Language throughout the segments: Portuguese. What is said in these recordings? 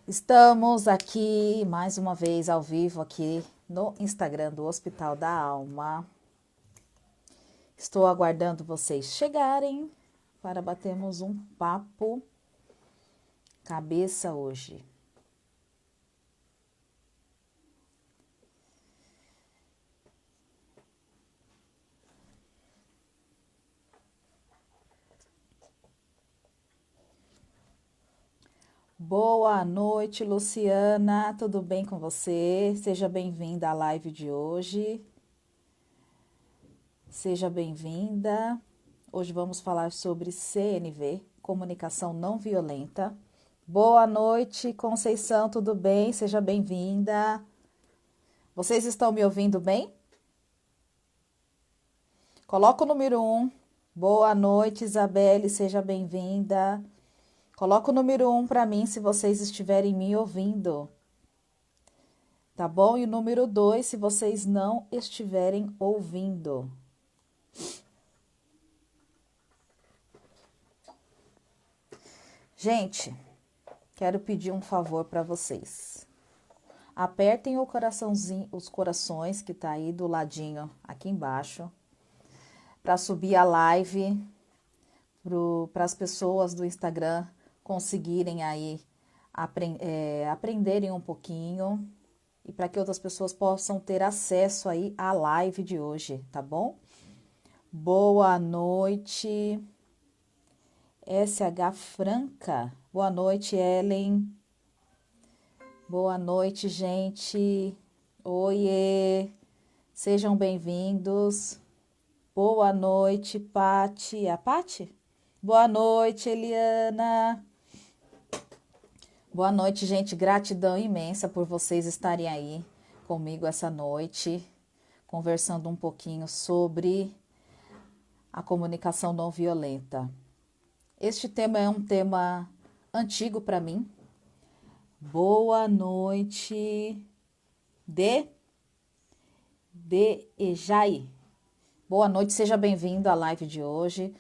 Estamos aqui mais uma vez ao vivo aqui no Instagram do Hospital da Alma. Estou aguardando vocês chegarem para batermos um papo cabeça hoje. Boa noite, Luciana. Tudo bem com você? Seja bem-vinda à live de hoje. Seja bem-vinda. Hoje vamos falar sobre CNV, comunicação não violenta. Boa noite, Conceição, tudo bem? Seja bem-vinda. Vocês estão me ouvindo bem? Coloca o número 1. Boa noite, Isabelle, seja bem-vinda. Coloca o número 1 para mim se vocês estiverem me ouvindo. Tá bom? E o número 2 se vocês não estiverem ouvindo. Gente, quero pedir um favor para vocês. Apertem o coraçãozinho, os corações que tá aí do ladinho aqui embaixo, para subir a live para as pessoas do Instagram conseguirem aí aprenderem um pouquinho e para que outras pessoas possam ter acesso aí à live de hoje, tá bom? Boa noite, SH Franca. Boa noite, Ellen. Boa noite, gente. Oiê. Sejam bem-vindos. Boa noite, Pati. A Pati? Boa noite, Eliana. Boa noite, gente. Gratidão imensa por vocês estarem aí comigo essa noite, conversando um pouquinho sobre a comunicação não violenta. Este tema é um tema antigo para mim. Boa noite, de Ejai. Boa noite, seja bem-vindo à live de hoje.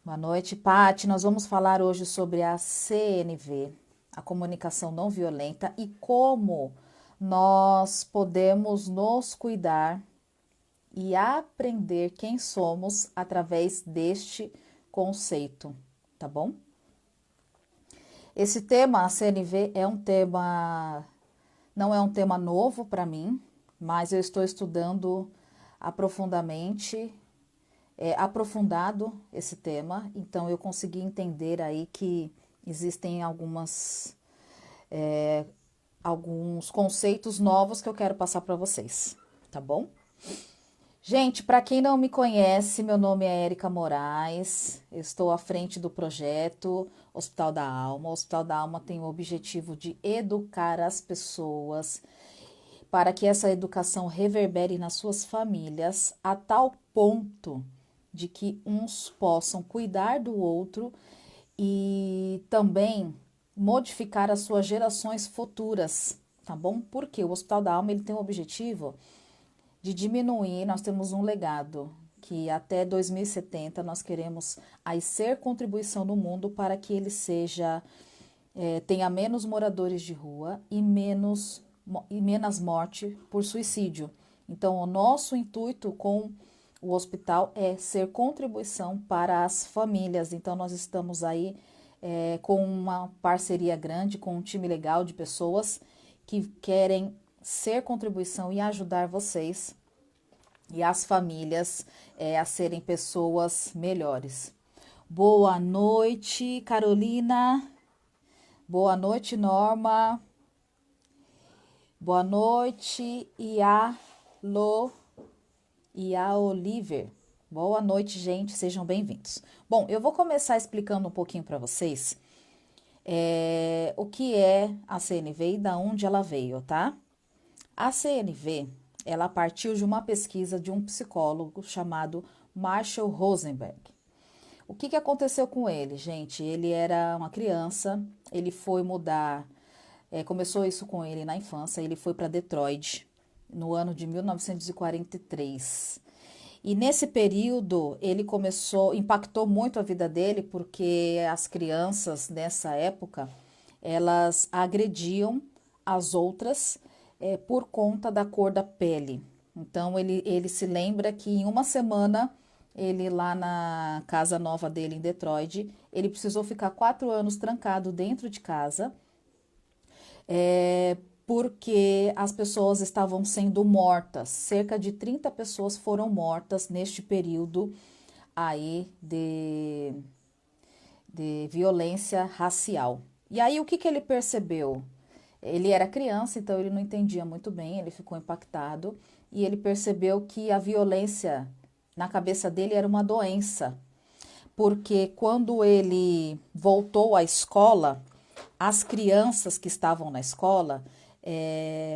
Boa noite, Pati. Nós vamos falar hoje sobre a CNV, a comunicação não violenta, e como nós podemos nos cuidar e aprender quem somos através deste conceito, tá bom? Esse tema, a CNV, não é um tema novo para mim, mas eu estou estudando aprofundamente, aprofundado esse tema, então eu consegui entender aí que existem alguns conceitos novos que eu quero passar para vocês, tá bom? Gente, para quem não me conhece, meu nome é Érica Moraes, eu estou à frente do projeto Hospital da Alma. O Hospital da Alma tem o objetivo de educar as pessoas para que essa educação reverbere nas suas famílias a tal ponto de que uns possam cuidar do outro e também modificar as suas gerações futuras, tá bom? Porque o Hospital da Alma ele tem o objetivo de diminuir, nós temos um legado que até 2070 nós queremos aí ser contribuição no mundo para que ele tenha menos moradores de rua e menos morte por suicídio. Então, o nosso intuito com o hospital é ser contribuição para as famílias. Então, nós estamos aí com uma parceria grande, com um time legal de pessoas que querem ser contribuição e ajudar vocês e as famílias a serem pessoas melhores. Boa noite, Carolina. Boa noite, Norma. Boa noite, Ia Oliver. Boa noite, gente. Sejam bem-vindos. Bom, eu vou começar explicando um pouquinho para vocês o que é a CNV e da onde ela veio, tá? A CNV, ela partiu de uma pesquisa de um psicólogo chamado Marshall Rosenberg. O que aconteceu com ele, gente? Ele era uma criança, ele foi mudar, começou isso com ele na infância, ele foi para Detroit no ano de 1943. E nesse período ele impactou muito a vida dele, porque as crianças nessa época elas agrediam as outras por conta da cor da pele. Então ele se lembra que em uma semana, ele lá na casa nova dele em Detroit, ele precisou ficar 4 anos trancado dentro de casa, porque as pessoas estavam sendo mortas. Cerca de 30 pessoas foram mortas neste período aí de violência racial. E aí o que ele percebeu? Ele era criança, então ele não entendia muito bem, ele ficou impactado e ele percebeu que a violência na cabeça dele era uma doença, porque quando ele voltou à escola, as crianças que estavam na escola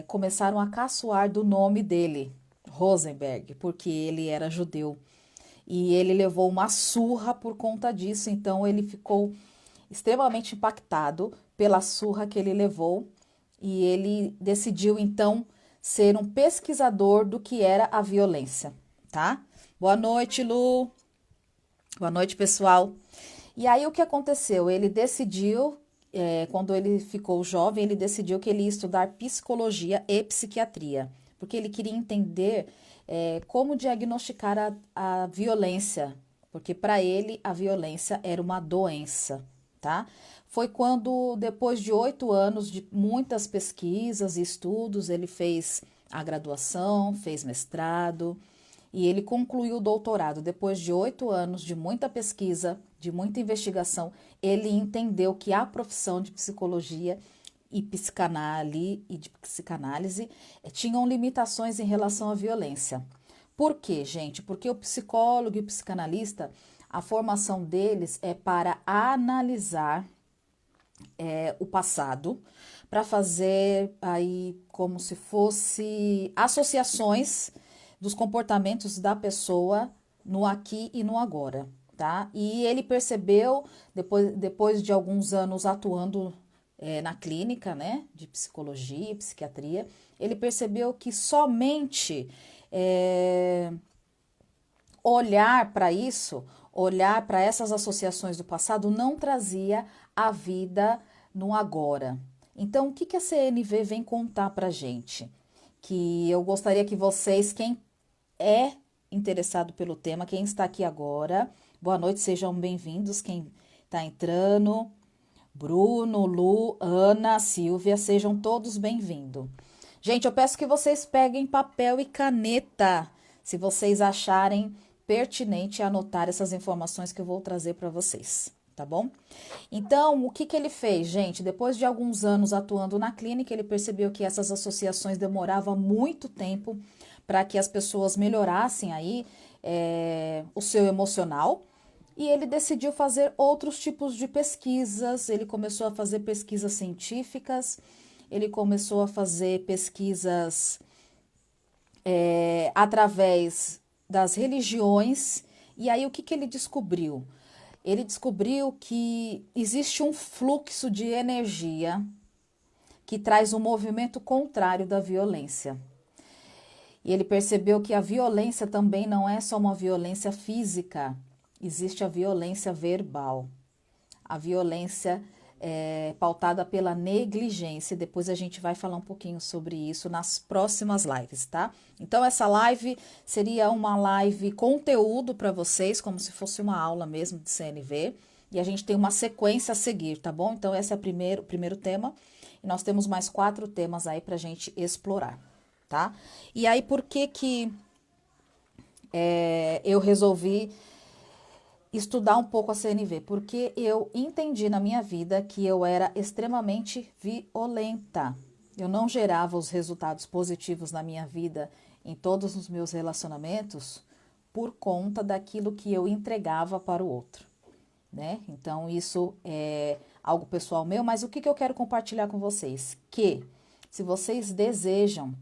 começaram a caçoar do nome dele, Rosenberg, porque ele era judeu. E ele levou uma surra por conta disso, então ele ficou extremamente impactado pela surra que ele levou e ele decidiu então ser um pesquisador do que era a violência, tá? Boa noite, Lu. Boa noite, pessoal. E aí o que aconteceu? Ele decidiu, quando ele ficou jovem, ele decidiu que ele ia estudar psicologia e psiquiatria, porque ele queria entender como diagnosticar a violência, porque para ele a violência era uma doença, tá? Foi quando, depois de 8 anos de muitas pesquisas e estudos, ele fez a graduação, fez mestrado e ele concluiu o doutorado. Depois de 8 anos de muita pesquisa, de muita investigação, ele entendeu que a profissão de psicologia e psicanálise tinham limitações em relação à violência. Por quê, gente? Porque o psicólogo e o psicanalista, a formação deles é para analisar o passado, para fazer aí como se fosse associações dos comportamentos da pessoa no aqui e no agora, tá? E ele percebeu, depois de alguns anos atuando na clínica, né, de psicologia e psiquiatria, ele percebeu que somente olhar para isso, olhar para essas associações do passado não trazia a vida no agora. Então, o que a CNV vem contar para gente? Que eu gostaria que vocês, quem é interessado pelo tema, quem está aqui agora, boa noite, sejam bem-vindos, quem está entrando, Bruno, Lu, Ana, Silvia, sejam todos bem-vindos. Gente, eu peço que vocês peguem papel e caneta, se vocês acharem pertinente anotar essas informações que eu vou trazer para vocês, tá bom? Então, o que ele fez, gente? Depois de alguns anos atuando na clínica, ele percebeu que essas associações demoravam muito tempo para que as pessoas melhorassem aí o seu emocional. E ele decidiu fazer outros tipos de pesquisas. Ele começou a fazer pesquisas científicas, ele começou a fazer pesquisas através das religiões. E aí o que ele descobriu? Ele descobriu que existe um fluxo de energia que traz um movimento contrário da violência. E ele percebeu que a violência também não é só uma violência física, existe a violência verbal. A violência pautada pela negligência. Depois a gente vai falar um pouquinho sobre isso nas próximas lives, tá? Então, essa live seria uma live conteúdo para vocês, como se fosse uma aula mesmo de CNV. E a gente tem uma sequência a seguir, tá bom? Então, esse é o primeiro tema. E nós temos mais 4 temas aí pra gente explorar, tá? E aí, por que eu resolvi estudar um pouco a CNV? Porque eu entendi na minha vida que eu era extremamente violenta. Eu não gerava os resultados positivos na minha vida, em todos os meus relacionamentos, por conta daquilo que eu entregava para o outro, né? Então, isso é algo pessoal meu, mas o que eu quero compartilhar com vocês? Que, se vocês desejam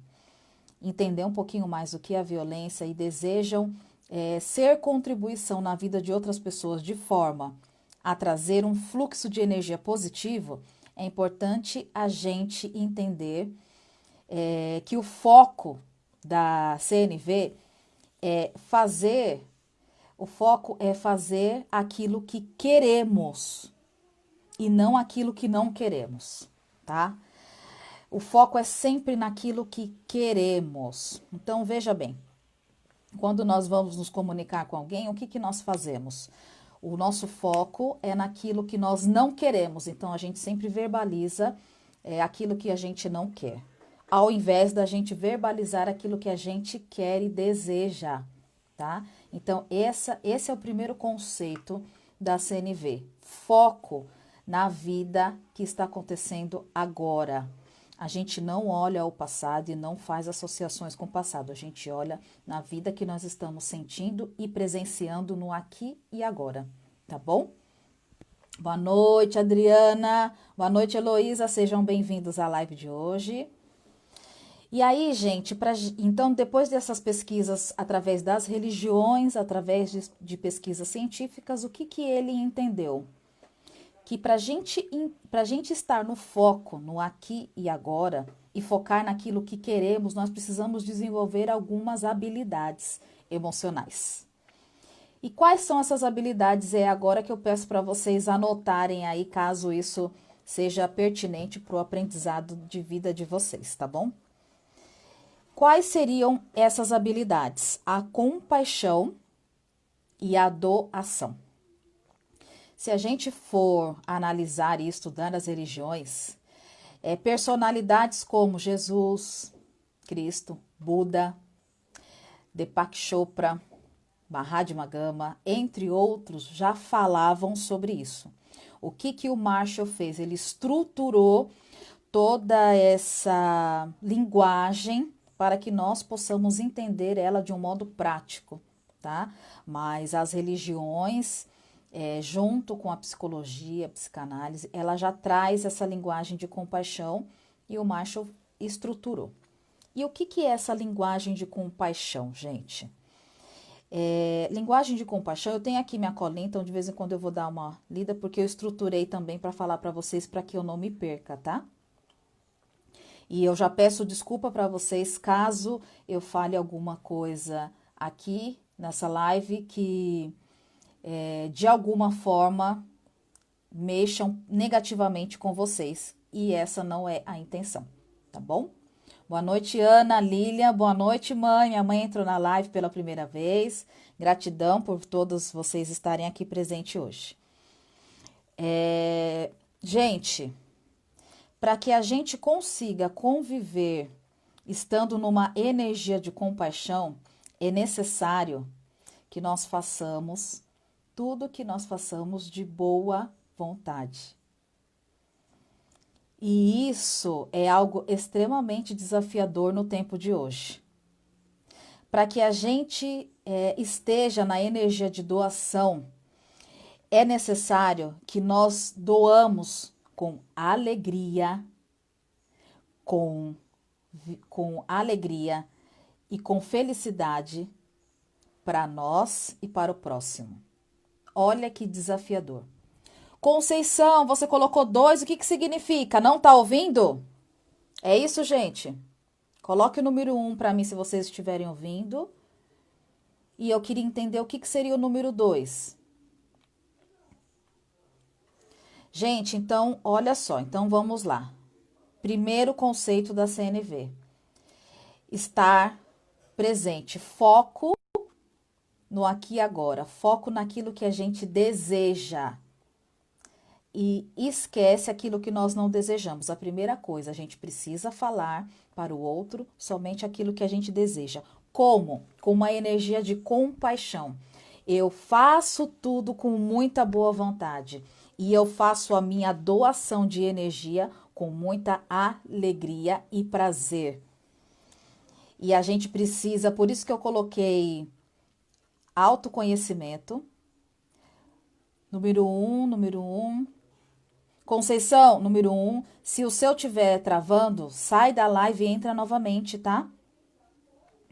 entender um pouquinho mais do que é a violência e desejam ser contribuição na vida de outras pessoas de forma a trazer um fluxo de energia positivo, é importante a gente entender que o foco da CNV o foco é fazer aquilo que queremos e não aquilo que não queremos, tá? O foco é sempre naquilo que queremos. Então, veja bem, quando nós vamos nos comunicar com alguém, o que que nós fazemos? O nosso foco é naquilo que nós não queremos. Então, a gente sempre verbaliza aquilo que a gente não quer, ao invés da gente verbalizar aquilo que a gente quer e deseja, tá? Então, esse é o primeiro conceito da CNV. Foco na vida que está acontecendo agora. A gente não olha o passado e não faz associações com o passado. A gente olha na vida que nós estamos sentindo e presenciando no aqui e agora, tá bom? Boa noite, Adriana. Boa noite, Heloísa. Sejam bem-vindos à live de hoje. E aí, gente, então, depois dessas pesquisas através das religiões, através de pesquisas científicas, o que ele entendeu? Que para gente estar no foco, no aqui e agora, e focar naquilo que queremos, nós precisamos desenvolver algumas habilidades emocionais. E quais são essas habilidades? É agora que eu peço para vocês anotarem aí, caso isso seja pertinente para o aprendizado de vida de vocês, tá bom? Quais seriam essas habilidades? A compaixão e a doação. Se a gente for analisar e estudar as religiões, personalidades como Jesus, Cristo, Buda, Deepak Chopra, Mahatma Gandhi, entre outros, já falavam sobre isso. O que o Marshall fez? Ele estruturou toda essa linguagem para que nós possamos entender ela de um modo prático, tá? Mas as religiões, junto com a psicologia, a psicanálise, ela já traz essa linguagem de compaixão e o Marshall estruturou. E o que é essa linguagem de compaixão, gente? Linguagem de compaixão, eu tenho aqui minha colinha, então de vez em quando eu vou dar uma lida, porque eu estruturei também para falar para vocês, para que eu não me perca, tá? E eu já peço desculpa para vocês caso eu fale alguma coisa aqui nessa live que de alguma forma mexam negativamente com vocês. E essa não é a intenção, tá bom? Boa noite, Ana, Lilian. Boa noite, mãe. Minha mãe entrou na live pela primeira vez. Gratidão por todos vocês estarem aqui presentes hoje. Gente, para que a gente consiga conviver estando numa energia de compaixão, é necessário que nós façamos tudo que nós façamos de boa vontade. E isso é algo extremamente desafiador no tempo de hoje. Para que a gente esteja na energia de doação, é necessário que nós doamos com alegria, com alegria e com felicidade para nós e para o próximo. Olha que desafiador. Conceição, você colocou 2, o que significa? Não tá ouvindo? É isso, gente? Coloque o número 1 para mim se vocês estiverem ouvindo. E eu queria entender o que seria o número 2. Gente, então, olha só. Então, vamos lá. Primeiro conceito da CNV. Estar presente. Foco no aqui e agora. Foco naquilo que a gente deseja. E esquece aquilo que nós não desejamos. A primeira coisa, a gente precisa falar para o outro somente aquilo que a gente deseja. Como? Com uma energia de compaixão. Eu faço tudo com muita boa vontade. E eu faço a minha doação de energia com muita alegria e prazer. E a gente precisa, por isso que eu coloquei autoconhecimento. Número 1. Conceição, número 1, se o seu estiver travando, sai da live e entra novamente, tá?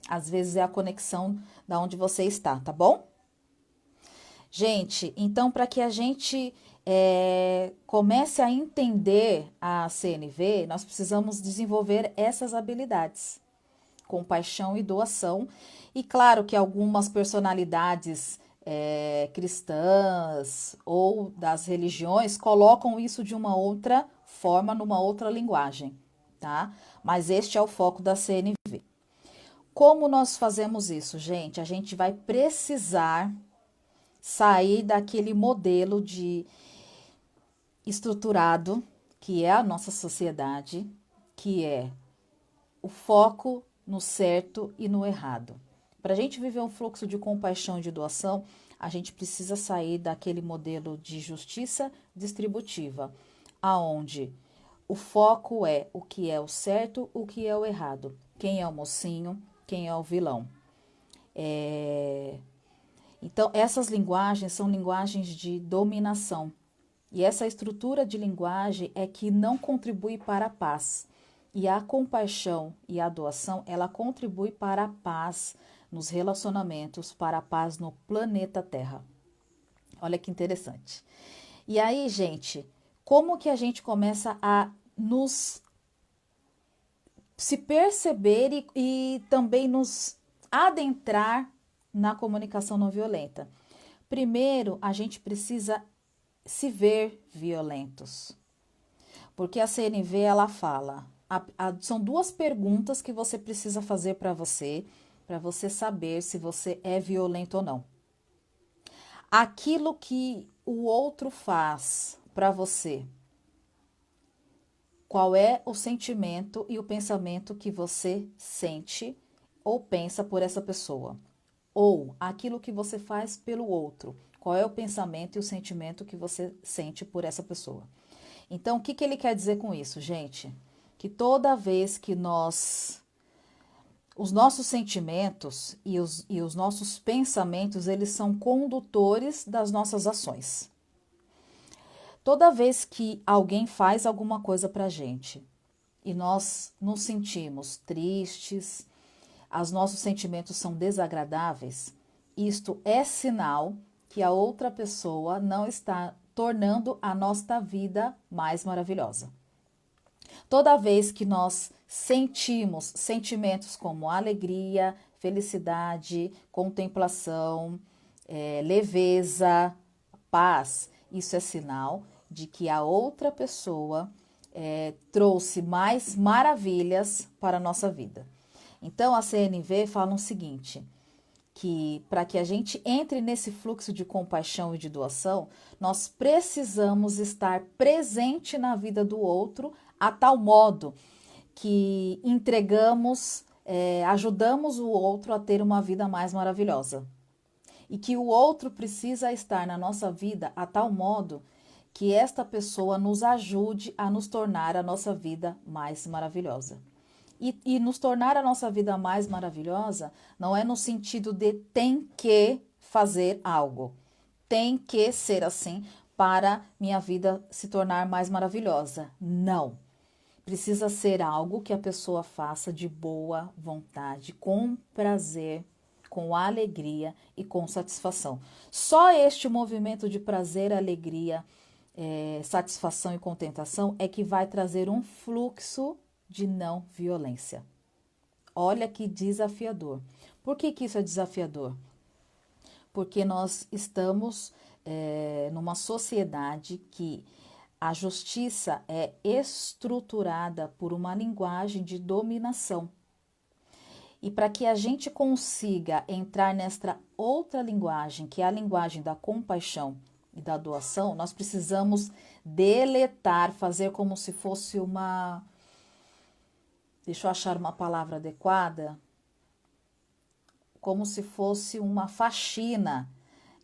Às vezes é a conexão da onde você está, tá bom? Gente, então para que a gente comece a entender a CNV, nós precisamos desenvolver essas habilidades, compaixão e doação. E claro que algumas personalidades cristãs ou das religiões colocam isso de uma outra forma, numa outra linguagem, tá? Mas este é o foco da CNV. Como nós fazemos isso, gente? A gente vai precisar sair daquele modelo de estruturado que é a nossa sociedade, que é o foco no certo e no errado. Para a gente viver um fluxo de compaixão e de doação, a gente precisa sair daquele modelo de justiça distributiva, aonde o foco é o que é o certo, o que é o errado, quem é o mocinho, quem é o vilão. Então, essas linguagens são linguagens de dominação. E essa estrutura de linguagem é que não contribui para a paz. E a compaixão e a doação, ela contribui para a paz nos relacionamentos, para a paz no planeta Terra. Olha que interessante. E aí, gente, como que a gente começa a nos se perceber e também nos adentrar na comunicação não violenta? Primeiro, a gente precisa se ver violentos. Porque a CNV, ela fala, são duas perguntas que você precisa fazer para você saber se você é violento ou não. Aquilo que o outro faz para você, qual é o sentimento e o pensamento que você sente ou pensa por essa pessoa? Ou aquilo que você faz pelo outro, qual é o pensamento e o sentimento que você sente por essa pessoa? Então, o que ele quer dizer com isso, gente? Que toda vez que os nossos sentimentos e os nossos pensamentos, eles são condutores das nossas ações. Toda vez que alguém faz alguma coisa pra gente e nós nos sentimos tristes, os nossos sentimentos são desagradáveis, isto é sinal que a outra pessoa não está tornando a nossa vida mais maravilhosa. Toda vez que nós sentimos sentimentos como alegria, felicidade, contemplação, leveza, paz, isso é sinal de que a outra pessoa trouxe mais maravilhas para a nossa vida. Então, a CNV fala o seguinte, que para que a gente entre nesse fluxo de compaixão e de doação, nós precisamos estar presente na vida do outro a tal modo que entregamos, ajudamos o outro a ter uma vida mais maravilhosa. E que o outro precisa estar na nossa vida a tal modo que esta pessoa nos ajude a nos tornar a nossa vida mais maravilhosa. E nos tornar a nossa vida mais maravilhosa não é no sentido de tem que fazer algo, tem que ser assim para minha vida se tornar mais maravilhosa. Não. Precisa ser algo que a pessoa faça de boa vontade, com prazer, com alegria e com satisfação. Só este movimento de prazer, alegria, satisfação e contentação é que vai trazer um fluxo de não violência. Olha que desafiador. Por que isso é desafiador? Porque nós estamos numa sociedade que a justiça é estruturada por uma linguagem de dominação. E para que a gente consiga entrar nesta outra linguagem, que é a linguagem da compaixão e da doação, nós precisamos deletar, fazer como se fosse uma... Deixa eu achar uma palavra adequada. Como se fosse uma faxina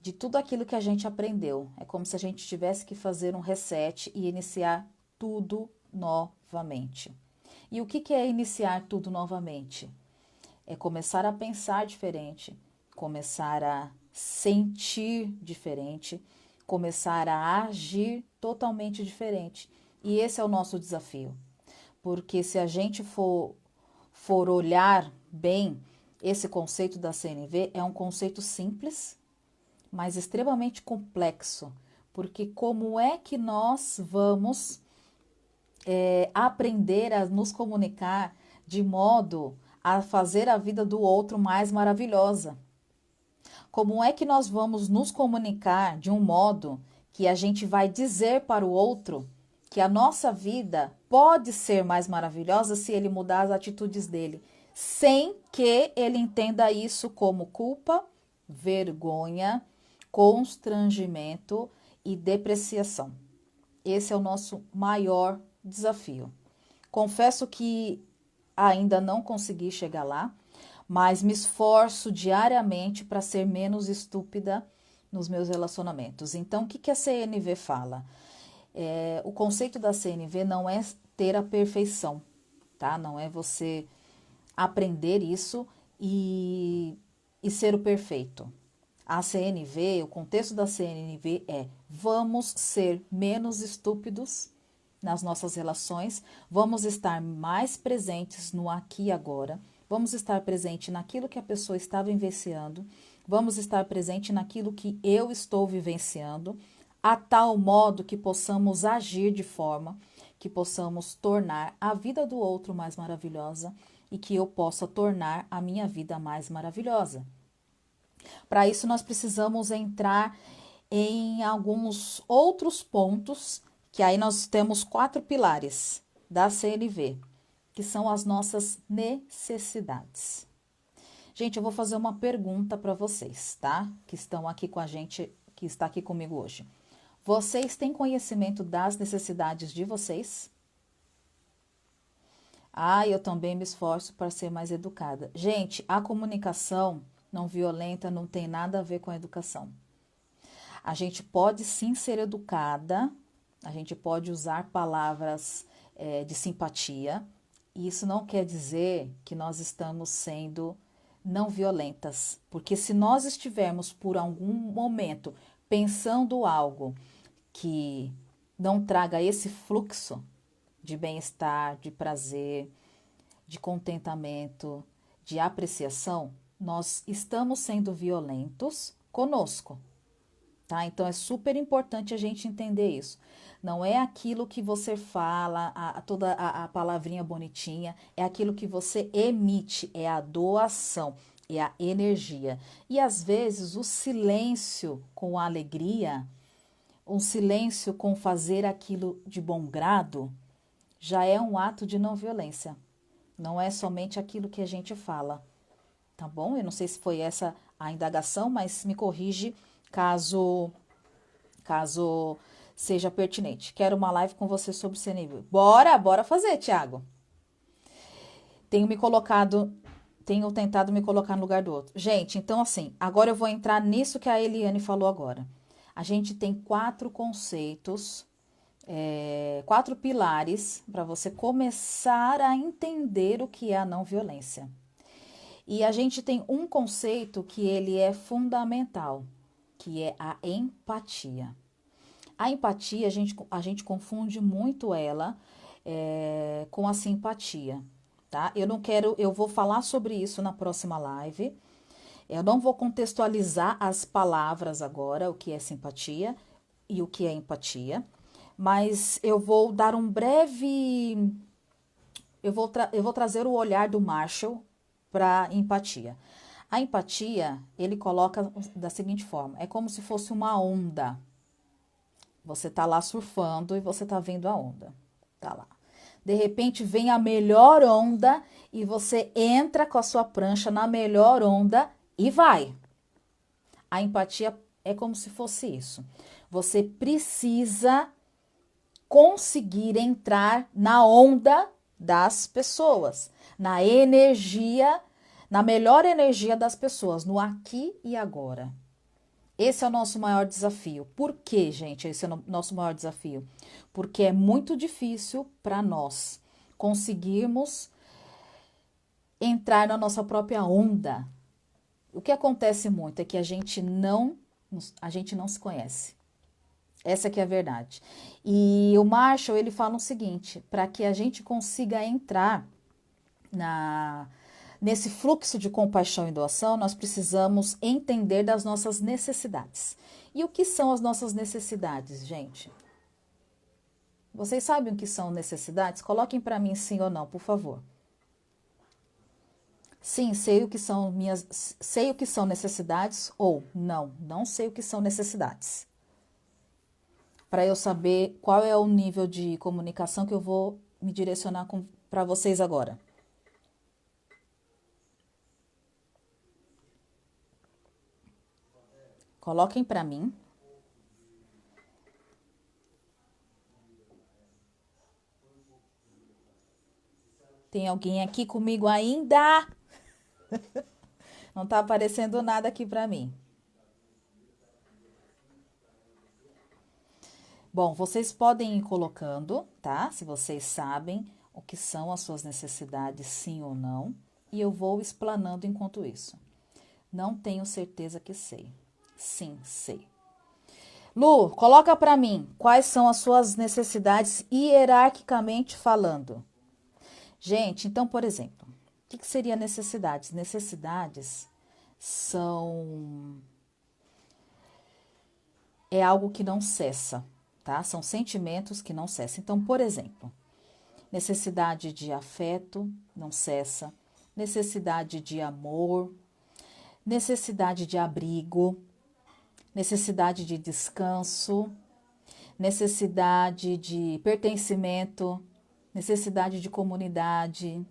de tudo aquilo que a gente aprendeu. É como se a gente tivesse que fazer um reset e iniciar tudo novamente. E o que é iniciar tudo novamente? É começar a pensar diferente, começar a sentir diferente, começar a agir totalmente diferente. E esse é o nosso desafio. Porque se a gente for olhar bem, esse conceito da CNV é um conceito simples, mas extremamente complexo. Porque como é que nós vamos aprender a nos comunicar de modo a fazer a vida do outro mais maravilhosa? Como é que nós vamos nos comunicar de um modo que a gente vai dizer para o outro que a nossa vida pode ser mais maravilhosa se ele mudar as atitudes dele, sem que ele entenda isso como culpa, vergonha, constrangimento e depreciação. Esse é o nosso maior desafio. Confesso que ainda não consegui chegar lá, mas me esforço diariamente para ser menos estúpida nos meus relacionamentos. Então, o que a CNV fala? O conceito da CNV não é ter a perfeição, tá? Não é você aprender isso e ser o perfeito. A CNV, o contexto da CNV é: vamos ser menos estúpidos nas nossas relações, vamos estar mais presentes no aqui e agora, vamos estar presente naquilo que a pessoa está vivenciando, vamos estar presente naquilo que eu estou vivenciando, a tal modo que possamos agir de forma que possamos tornar a vida do outro mais maravilhosa e que eu possa tornar a minha vida mais maravilhosa. Para isso, nós precisamos entrar em alguns outros pontos, que aí nós temos 4 pilares da CNV, que são as nossas necessidades. Gente, eu vou fazer uma pergunta para vocês, tá? Que estão aqui com a gente, que está aqui comigo hoje. Vocês têm conhecimento das necessidades de vocês? Eu também me esforço para ser mais educada. Gente, a comunicação não violenta não tem nada a ver com a educação. A gente pode sim ser educada, a gente pode usar palavras de simpatia, e isso não quer dizer que nós estamos sendo não violentas, porque se nós estivermos por algum momento pensando algo que não traga esse fluxo de bem-estar, de prazer, de contentamento, de apreciação, nós estamos sendo violentos conosco, tá? Então é super importante a gente entender isso. Não é aquilo que você fala, toda a palavrinha bonitinha, é aquilo que você emite, é a doação, é a energia. E às vezes o silêncio com a alegria, um silêncio com fazer aquilo de bom grado, já é um ato de não violência. Não é somente aquilo que a gente fala, tá bom? Eu não sei se foi essa a indagação, mas me corrige caso seja pertinente. Quero uma live com você sobre CNV. Bora fazer, Thiago. Tenho tentado me colocar no lugar do outro. Gente, então assim, agora eu vou entrar nisso que a Eliane falou agora. A gente tem 4 conceitos, 4 pilares para você começar a entender o que é a não violência. E a gente tem um conceito que ele é fundamental, que é a empatia. A empatia, a gente confunde muito ela com a simpatia, tá? Eu vou falar sobre isso na próxima live. Eu não vou contextualizar as palavras agora, o que é simpatia e o que é empatia, mas eu vou dar um breve... Eu vou trazer o olhar do Marshall para empatia. A empatia, ele coloca da seguinte forma: é como se fosse uma onda. Você tá lá surfando e você tá vendo a onda. Tá lá. De repente vem a melhor onda e você entra com a sua prancha na melhor onda e vai. A empatia é como se fosse isso. Você precisa conseguir entrar na onda das pessoas, na energia, na melhor energia das pessoas, no aqui e agora. Esse é o nosso maior desafio. Por quê, gente? Esse é o nosso maior desafio. Porque é muito difícil para nós conseguirmos entrar na nossa própria onda. O que acontece muito é que a gente não se conhece. Essa que é a verdade. E o Marshall, ele fala o seguinte: para que a gente consiga entrar nesse fluxo de compaixão e doação, nós precisamos entender das nossas necessidades. E o que são as nossas necessidades, gente? Vocês sabem o que são necessidades? Coloquem para mim sim ou não, por favor. Sim, sei o que são sei o que são necessidades ou não, não sei o que são necessidades. Para eu saber qual é o nível de comunicação que eu vou me direcionar para vocês agora. Coloquem para mim. Tem alguém aqui comigo ainda? Não tá aparecendo nada aqui para mim. Bom, vocês podem ir colocando, tá? Se vocês sabem o que são as suas necessidades, sim ou não. E eu vou explanando enquanto isso. Não tenho certeza que sei. Sim, sei. Lu, coloca para mim quais são as suas necessidades hierarquicamente falando. Gente, então, por exemplo, o que seria necessidades? Necessidades são é algo que não cessa, tá? São sentimentos que não cessam. Então, por exemplo, necessidade de afeto não cessa, necessidade de amor, necessidade de abrigo, necessidade de descanso, necessidade de pertencimento, necessidade de comunidade,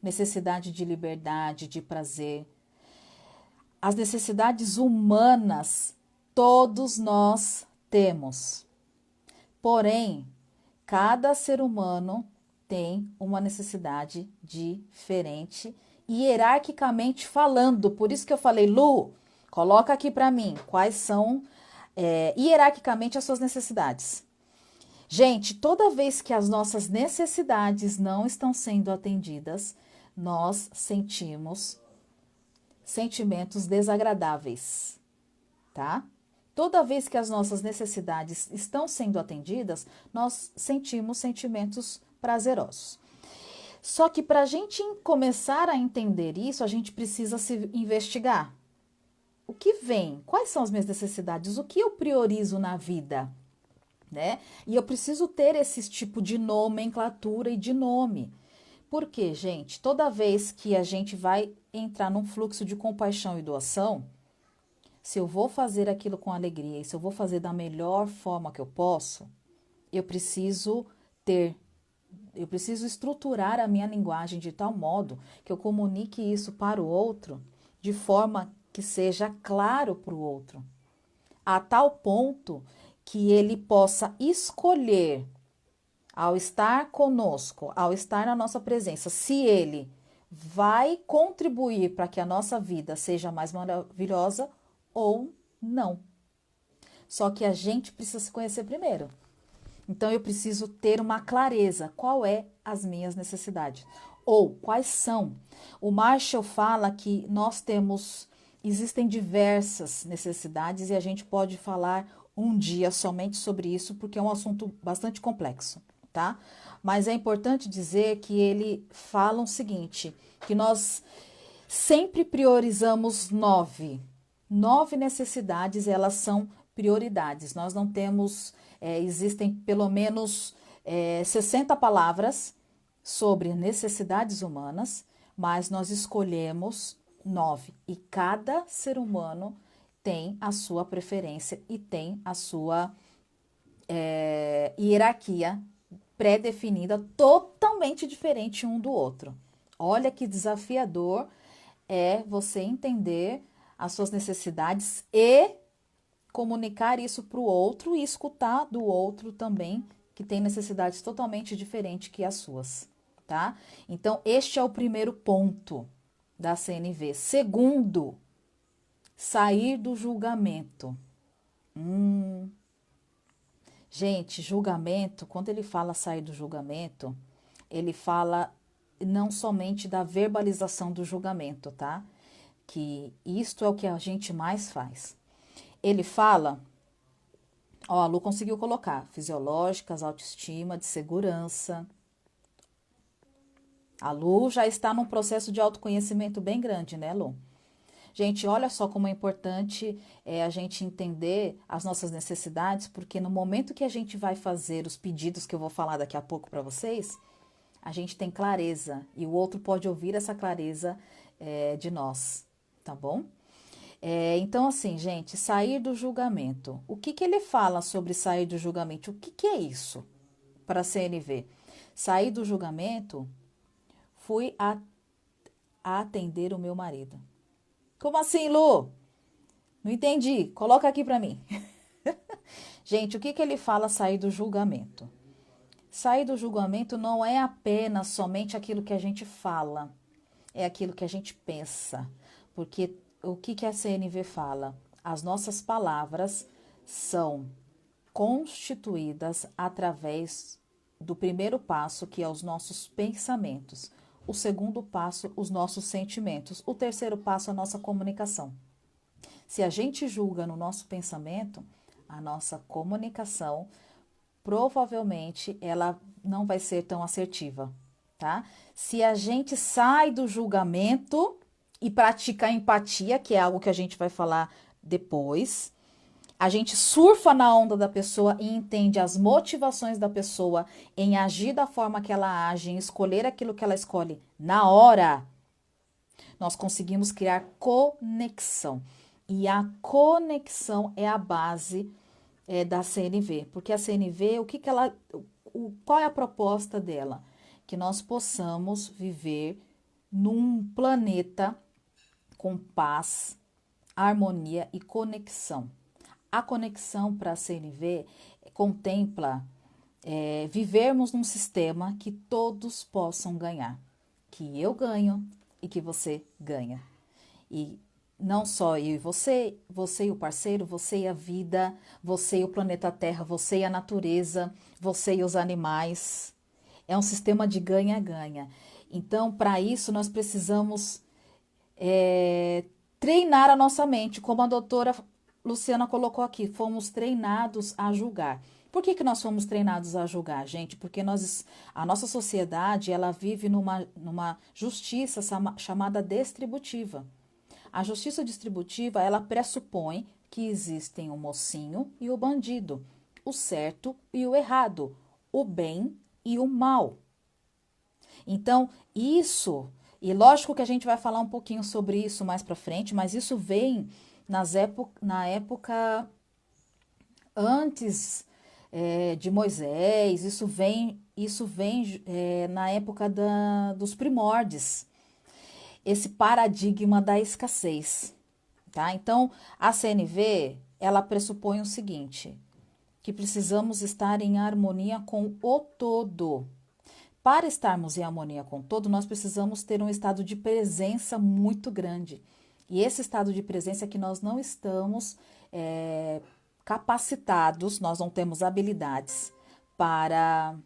necessidade de liberdade, de prazer. As necessidades humanas todos nós temos. Porém, cada ser humano tem uma necessidade diferente, hierarquicamente falando. Por isso que eu falei, Lu, coloca aqui para mim quais são hierarquicamente as suas necessidades. Gente, toda vez que as nossas necessidades não estão sendo atendidas, nós sentimos sentimentos desagradáveis, tá? Toda vez que as nossas necessidades estão sendo atendidas, nós sentimos sentimentos prazerosos. Só que para a gente começar a entender isso, a gente precisa se investigar. O que vem? Quais são as minhas necessidades? O que eu priorizo na vida? Né? E eu preciso ter esse tipo de nomenclatura e de nome. Por quê, gente? Toda vez que a gente vai entrar num fluxo de compaixão e doação, se eu vou fazer aquilo com alegria e se eu vou fazer da melhor forma que eu posso, eu preciso estruturar a minha linguagem de tal modo que eu comunique isso para o outro de forma que seja claro para o outro, a tal ponto que ele possa escolher, ao estar conosco, ao estar na nossa presença, se ele vai contribuir para que a nossa vida seja mais maravilhosa ou não. Só que a gente precisa se conhecer primeiro. Então eu preciso ter uma clareza, qual é as minhas necessidades ou quais são. O Marshall fala que existem diversas necessidades e a gente pode falar um dia somente sobre isso porque é um assunto bastante complexo, tá? Mas é importante dizer que ele fala o seguinte, que nós sempre priorizamos 9. 9 necessidades, elas são prioridades. Nós não temos, existem pelo menos 60 palavras sobre necessidades humanas, mas nós escolhemos 9. E cada ser humano tem a sua preferência e tem a sua hierarquia pré-definida, totalmente diferente um do outro. Olha que desafiador é você entender as suas necessidades e comunicar isso para o outro e escutar do outro também, que tem necessidades totalmente diferentes que as suas, tá? Então, este é o primeiro ponto da CNV. Segundo, sair do julgamento. Gente, julgamento, quando ele fala sair do julgamento, ele fala não somente da verbalização do julgamento, tá? Que isto é o que a gente mais faz. Ele fala, ó, a Lu conseguiu colocar, fisiológicas, autoestima, de segurança. A Lu já está num processo de autoconhecimento bem grande, né, Lu? Gente, olha só como é importante a gente entender as nossas necessidades, porque no momento que a gente vai fazer os pedidos que eu vou falar daqui a pouco para vocês, a gente tem clareza e o outro pode ouvir essa clareza de nós, tá bom? Então, assim, gente, sair do julgamento. O que que ele fala sobre sair do julgamento? O que que é isso para a CNV? Sair do julgamento, fui a atender o meu marido. Como assim, Lu? Não entendi. Coloca aqui para mim. Gente, o que que ele fala sair do julgamento? Sair do julgamento não é apenas somente aquilo que a gente fala, é aquilo que a gente pensa. Porque o que que a CNV fala? As nossas palavras são constituídas através do primeiro passo, que é os nossos pensamentos. O segundo passo, os nossos sentimentos. O terceiro passo, a nossa comunicação. Se a gente julga no nosso pensamento, a nossa comunicação provavelmente ela não vai ser tão assertiva, tá? Se a gente sai do julgamento e pratica a empatia, que é algo que a gente vai falar depois, a gente surfa na onda da pessoa e entende as motivações da pessoa em agir da forma que ela age, em escolher aquilo que ela escolhe na hora, nós conseguimos criar conexão. E a conexão é a base da CNV, porque a CNV, qual é a proposta dela? Que nós possamos viver num planeta com paz, harmonia e conexão. A conexão para a CNV contempla vivermos num sistema que todos possam ganhar, que eu ganho e que você ganha. E não só eu e você e o parceiro, você e a vida, você e o planeta Terra, você e a natureza, você e os animais. É um sistema de ganha-ganha. Então, para isso, nós precisamos treinar a nossa mente, como a doutora Luciana colocou aqui, fomos treinados a julgar. Por que que nós fomos treinados a julgar, gente? Porque a nossa sociedade, ela vive numa justiça chamada distributiva. A justiça distributiva, ela pressupõe que existem o mocinho e o bandido, o certo e o errado, o bem e o mal. Então, isso, e lógico que a gente vai falar um pouquinho sobre isso mais para frente, mas isso vem na época antes de Moisés, isso vem na época dos primórdios, esse paradigma da escassez, tá? Então, a CNV, ela pressupõe o seguinte, que precisamos estar em harmonia com o todo. Para estarmos em harmonia com o todo, nós precisamos ter um estado de presença muito grande. E esse estado de presença é que nós não estamos capacitados, nós não temos habilidades para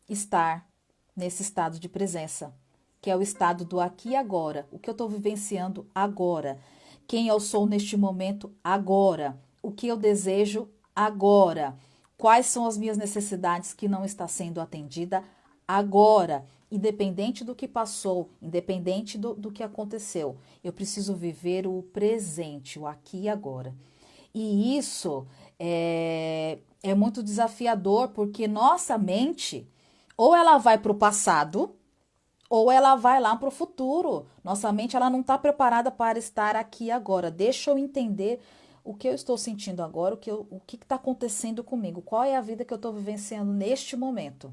estar nesse estado de presença, que é o estado do aqui e agora, o que eu estou vivenciando agora, quem eu sou neste momento agora, o que eu desejo agora, quais são as minhas necessidades que não está sendo atendida agora, independente do que passou, independente do que aconteceu, eu preciso viver o presente, o aqui e agora. E isso é muito desafiador, porque nossa mente, ou ela vai para o passado, ou ela vai lá para o futuro. Nossa mente ela não está preparada para estar aqui agora. Deixa eu entender o que eu estou sentindo agora, o que está acontecendo comigo, qual é a vida que eu estou vivenciando neste momento.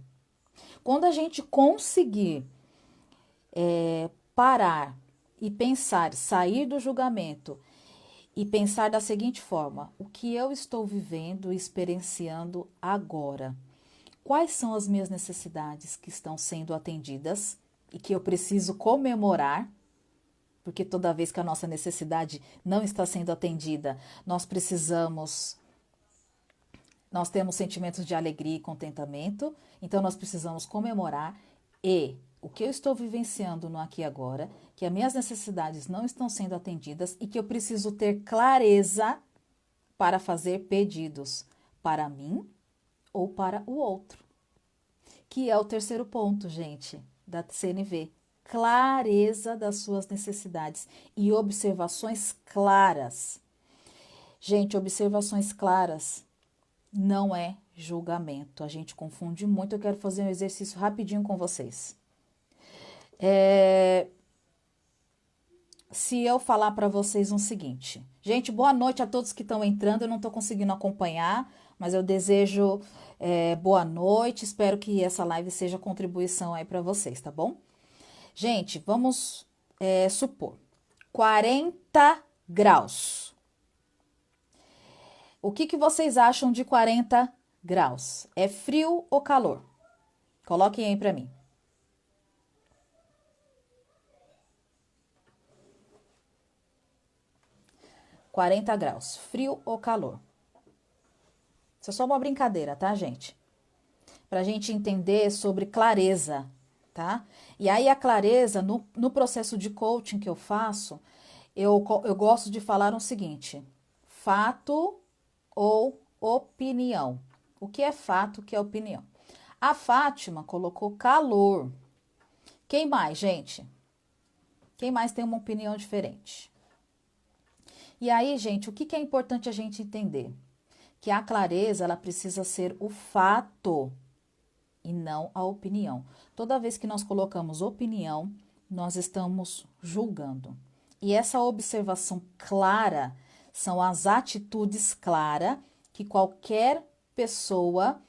Quando a gente conseguir parar e pensar, sair do julgamento e pensar da seguinte forma: o que eu estou vivendo e experienciando agora? Quais são as minhas necessidades que estão sendo atendidas e que eu preciso comemorar? Porque toda vez que a nossa necessidade não está sendo atendida, nós temos sentimentos de alegria e contentamento, então nós precisamos comemorar o que eu estou vivenciando no aqui e agora, que as minhas necessidades não estão sendo atendidas e que eu preciso ter clareza para fazer pedidos para mim ou para o outro. Que é o terceiro ponto, gente, da CNV. Clareza das suas necessidades e observações claras. Gente, observações claras não é julgamento. A gente confunde muito. Eu quero fazer um exercício rapidinho com vocês. se eu falar para vocês o seguinte? Gente, boa noite a todos que estão entrando. Eu não estou conseguindo acompanhar, mas eu desejo boa noite. Espero que essa live seja contribuição aí para vocês, tá bom? Gente, vamos supor 40 graus. O que vocês acham de 40 graus? É frio ou calor? Coloquem aí para mim. 40 graus, frio ou calor? Isso é só uma brincadeira, tá, gente? Pra gente entender sobre clareza, tá? E aí a clareza, no processo de coaching que eu faço, eu gosto de falar o seguinte: fato ou opinião. O que é fato, o que é opinião? A Fátima colocou calor. Quem mais, gente? Quem mais tem uma opinião diferente? E aí, gente, o que é importante a gente entender? Que a clareza, ela precisa ser o fato e não a opinião. Toda vez que nós colocamos opinião, nós estamos julgando. E essa observação clara são as atitudes claras que qualquer pessoa.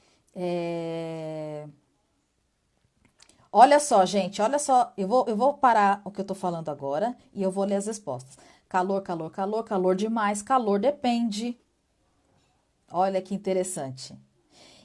Olha só, gente, olha só. Eu vou parar o que eu tô falando agora e eu vou ler as respostas. Calor, calor, calor, calor demais, calor depende. Olha que interessante.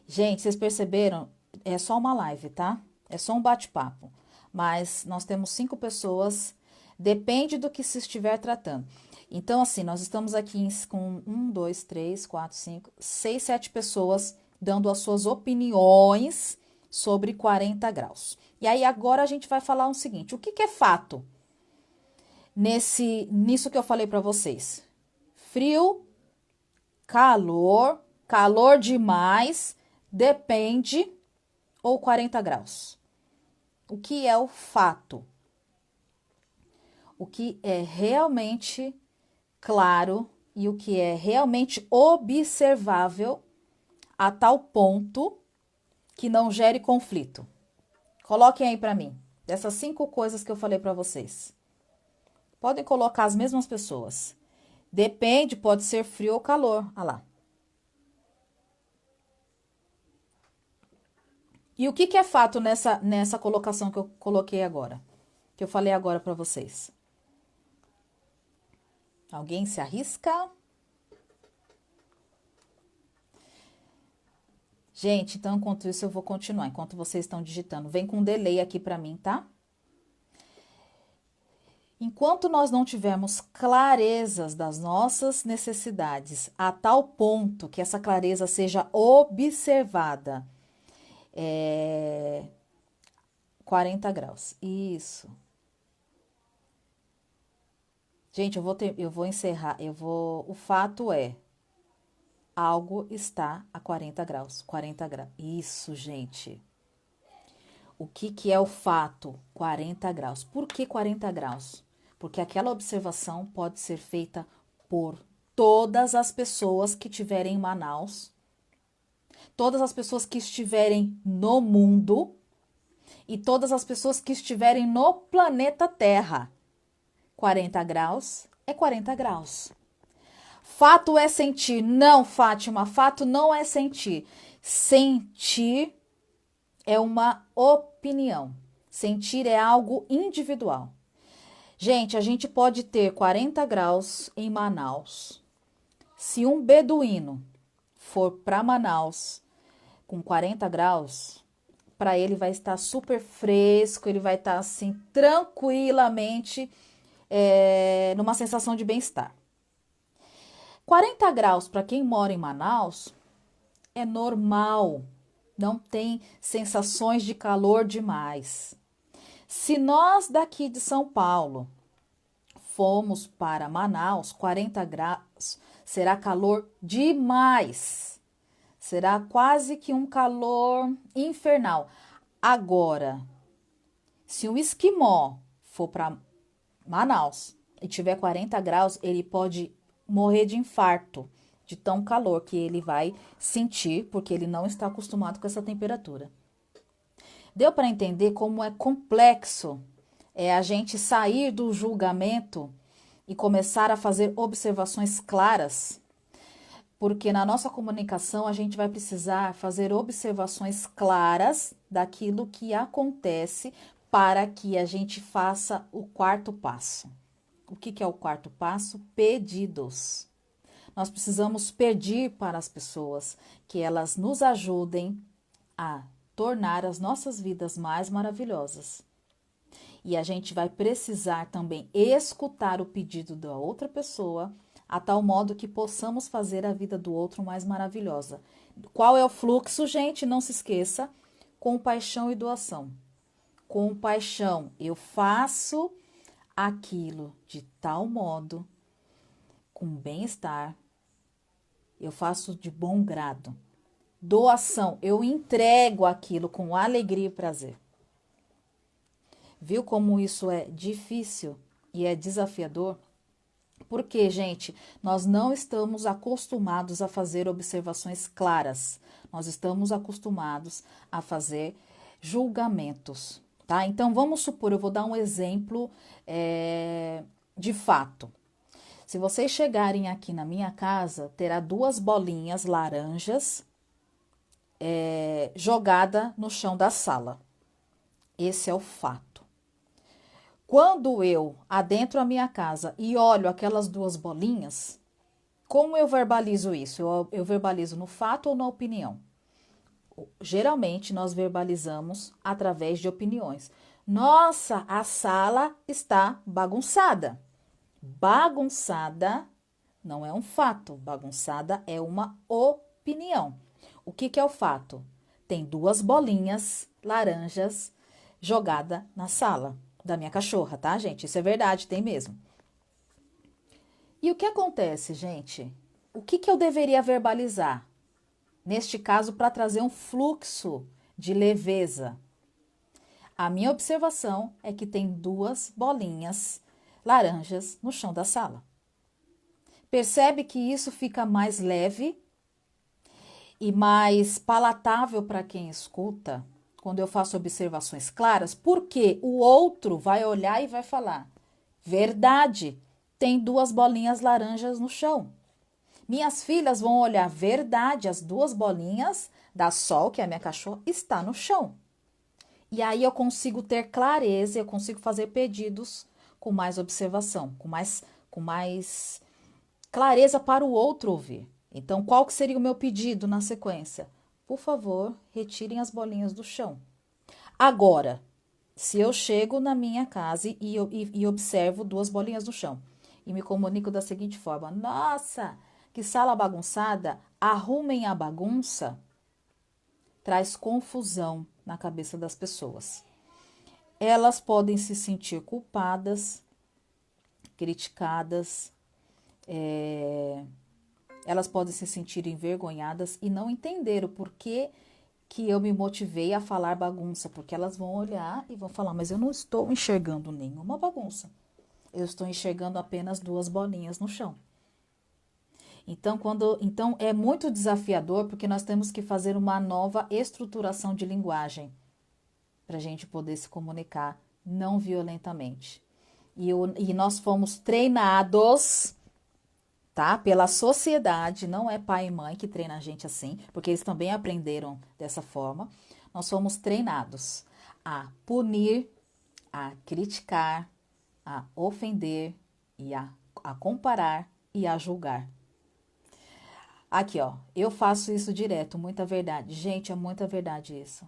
Gente, vocês perceberam? É só uma live, tá? É só um bate-papo. Mas nós temos 5 pessoas, depende do que se estiver tratando. Então, assim, nós estamos aqui com 1, 2, 3, 4, 5, 6, 7 pessoas dando as suas opiniões sobre 40 graus. E aí, agora a gente vai falar o seguinte: o que é fato? Nisso que eu falei para vocês. Frio, calor, calor demais, depende ou 40 graus. O que é o fato? O que é realmente claro e o que é realmente observável a tal ponto que não gere conflito. Coloquem aí para mim, dessas 5 coisas que eu falei para vocês. Podem colocar as mesmas pessoas. Depende, pode ser frio ou calor. Olha lá. E o que é fato nessa colocação que eu coloquei agora? Que eu falei agora para vocês. Alguém se arrisca? Gente, então, enquanto isso, eu vou continuar. Enquanto vocês estão digitando. Vem com um delay aqui para mim, tá? Enquanto nós não tivermos clarezas das nossas necessidades, a tal ponto que essa clareza seja observada, 40 graus. Isso. Gente, eu vou encerrar. O fato é, algo está a 40 graus. 40 graus. Isso, gente. O que é o fato? 40 graus. Por que 40 graus? Porque aquela observação pode ser feita por todas as pessoas que estiverem em Manaus, todas as pessoas que estiverem no mundo e todas as pessoas que estiverem no planeta Terra. 40 graus é 40 graus. Fato é sentir. Não, Fátima, fato não é sentir. Sentir é uma opinião. Sentir é algo individual. Gente, a gente pode ter 40 graus em Manaus. Se um beduíno for para Manaus com 40 graus, para ele vai estar super fresco, ele vai estar assim tranquilamente, numa sensação de bem-estar. 40 graus para quem mora em Manaus é normal, não tem sensações de calor demais. Se nós daqui de São Paulo fomos para Manaus, 40 graus será calor demais. Será quase que um calor infernal. Agora, se um esquimó for para Manaus e tiver 40 graus, ele pode morrer de infarto, de tão calor que ele vai sentir, porque ele não está acostumado com essa temperatura. Deu para entender como é complexo a gente sair do julgamento e começar a fazer observações claras, porque na nossa comunicação a gente vai precisar fazer observações claras daquilo que acontece para que a gente faça o quarto passo. O que é o quarto passo? Pedidos. Nós precisamos pedir para as pessoas que elas nos ajudem a tornar as nossas vidas mais maravilhosas. E a gente vai precisar também escutar o pedido da outra pessoa, a tal modo que possamos fazer a vida do outro mais maravilhosa. Qual é o fluxo, gente? Não se esqueça: compaixão e doação. Compaixão, eu faço aquilo de tal modo, com bem-estar, eu faço de bom grado. Doação, eu entrego aquilo com alegria e prazer. Viu como isso é difícil e é desafiador? Porque, gente, nós não estamos acostumados a fazer observações claras. Nós estamos acostumados a fazer julgamentos, tá? Então, vamos supor, eu vou dar um exemplo de fato. Se vocês chegarem aqui na minha casa, terá 2 bolinhas laranjas jogada no chão da sala. Esse é o fato. Quando eu adentro a minha casa e olho aquelas 2 bolinhas, como eu verbalizo isso? Eu verbalizo no fato ou na opinião? Geralmente, nós verbalizamos através de opiniões. Nossa, a sala está bagunçada. Bagunçada não é um fato, bagunçada é uma opinião. O que é o fato? Tem 2 bolinhas laranjas jogadas na sala da minha cachorra, tá, gente? Isso é verdade, tem mesmo. E o que acontece, gente? O que eu deveria verbalizar? Neste caso, para trazer um fluxo de leveza. A minha observação é que tem 2 bolinhas laranjas no chão da sala. Percebe que isso fica mais leve e mais palatável para quem escuta quando eu faço observações claras, porque o outro vai olhar e vai falar: verdade, tem 2 bolinhas laranjas no chão. Minhas filhas vão olhar: verdade, as 2 bolinhas da Sol, que é a minha cachorra, está no chão. E aí eu consigo ter clareza, eu consigo fazer pedidos com mais observação, com mais clareza para o outro ouvir. Então, qual que seria o meu pedido na sequência? Por favor, retirem as bolinhas do chão. Agora, se eu chego na minha casa e observo 2 bolinhas no chão e me comunico da seguinte forma: nossa, que sala bagunçada, arrumem a bagunça, traz confusão na cabeça das pessoas. Elas podem se sentir culpadas, criticadas, elas podem se sentir envergonhadas e não entender o porquê que eu me motivei a falar bagunça, porque elas vão olhar e vão falar: mas eu não estou enxergando nenhuma bagunça. Eu estou enxergando apenas 2 bolinhas no chão. Então é muito desafiador, porque nós temos que fazer uma nova estruturação de linguagem para a gente poder se comunicar não violentamente. E nós fomos treinados, tá? Pela sociedade, não é pai e mãe que treina a gente assim, porque eles também aprenderam dessa forma. Nós fomos treinados a punir, a criticar, a ofender e a comparar e a julgar. Aqui, ó, eu faço isso direto, muita verdade. Gente, é muita verdade isso.